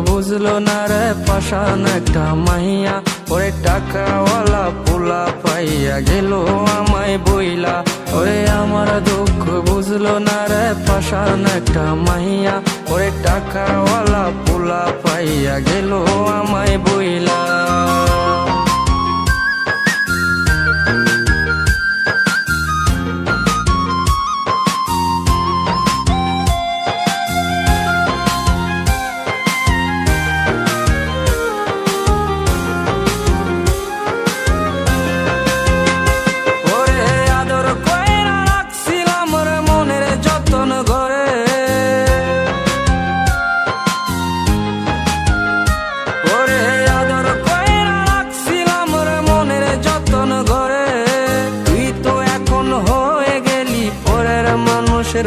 বুঝলো না রে পাষাণ একটা মাইয়া, ওরে টাকাওয়ালা পোলা পাইয়া গেল আমায় বইলা। ওরে আমার দুঃখ বুঝলো না রে পাষাণ একটা মাইয়া, ওরে টাকাওয়ালা পোলা পাইয়া গেল আমায় বইলা।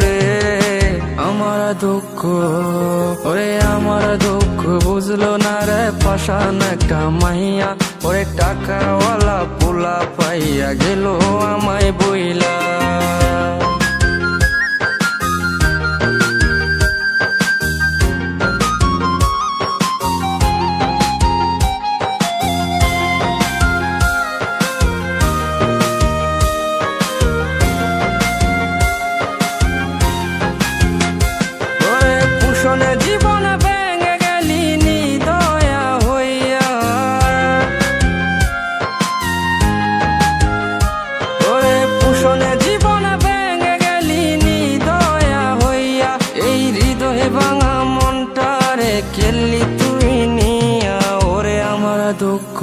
রে আমার দুঃখ, ওরে আমার দুঃখ বুঝলো না রে পাষাণ একটা মাইয়া, ওরে টাকাওয়ালা পোলা পাইয়া গেল আমায় বইলা। জীবন ভেঙে গেলি নিদয়া হইয়া, ওরে পুষণে জীবন ভেঙে গেলি নিদয়া হইয়া। এই হৃদয়ে ভাঙা মনটারে খেললি তুই নিয়া। ওরে আমার দুঃখ,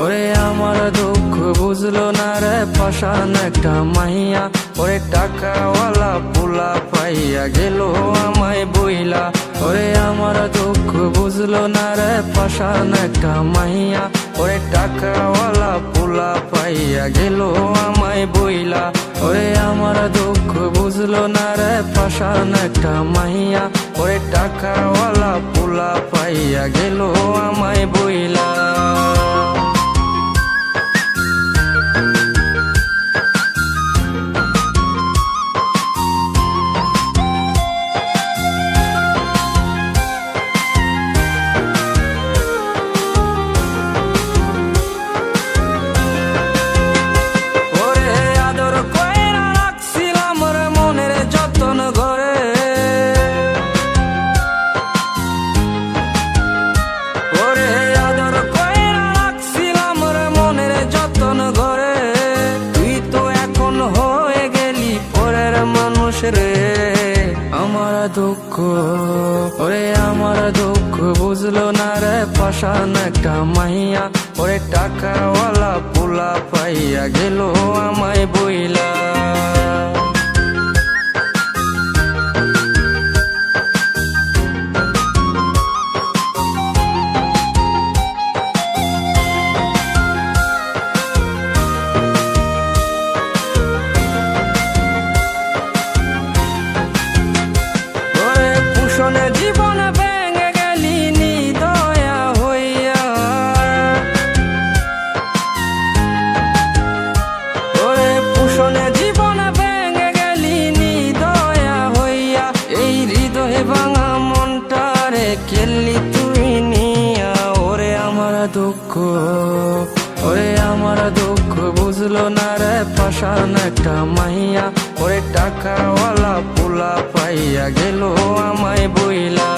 ওরে আমার দুঃখ বুঝলো না রে পাষাণ একটা মাইয়া, ওরে টাকাওয়ালা পোলা পাইয়া গেল আমায় বইলা। ওরে আমার দুঃখ বুঝলো না রে পাষাণ একটা মাইয়া, ওরে টাকাওয়ালা পোলা পাইয়া গেল আমায় বইলা। ওরে আমার দুঃখ বুঝলো না রে পাষাণ একটা মাইয়া, ওরে টাকাওয়ালা পোলা পাইয়া গেল আমায় বইলা। রে আমার দুঃখ, ওরে আমার দুঃখ বুঝলো না রে পাষাণ একটা মাইয়া, ওরে টাকাওয়ালা পোলা পাইয়া গেল আমায় বইলা। জীবন ভেঙে গেলি নিদয়া হইয়া, ওরে পুষণে জীবন ভেঙে গেলি নিদয়া হইয়া। এই হৃদয়ে ভাঙা মনটারে খেললি তুই নিয়া। ওরে আমার দুঃখ, ওরে আমার দুঃখ বুঝলো না রে পাষাণ একটা মাইয়া, ওরে টাকাওয়ালা পোলা পাইয়া গেল আমায় বইলা।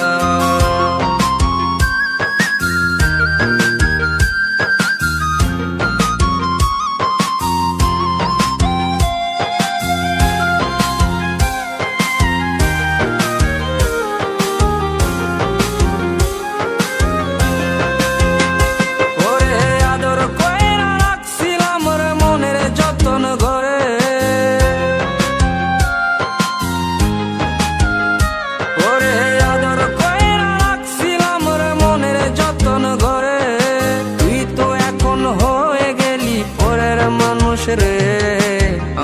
রে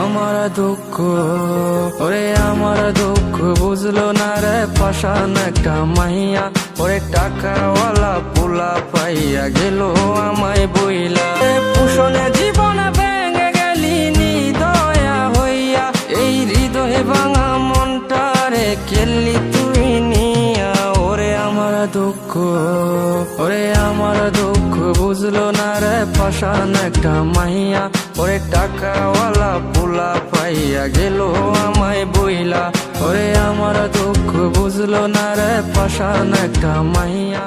আমার দুঃখ, ওরে আমার দুঃখ বুঝলো না রে পাষাণ একটা মাইয়া, ওরে টাকাওয়ালা পোলা পাইয়া গেল আমায় বইলা। পুষণে জীবন ভেঙে গেলি নিদয়া হইয়া, এই হৃদয়ে ভাঙা মনটারে খেললি তুই নিয়া। ওরে আমার দুঃখ, পাশান একটা মাইয়া, ওরে টাকাওয়ালা পোলা পাইয়া গেল আমায় বইলা, ওরে আমার দুঃখ বুঝলো না রে পাশান একটা মাইয়া।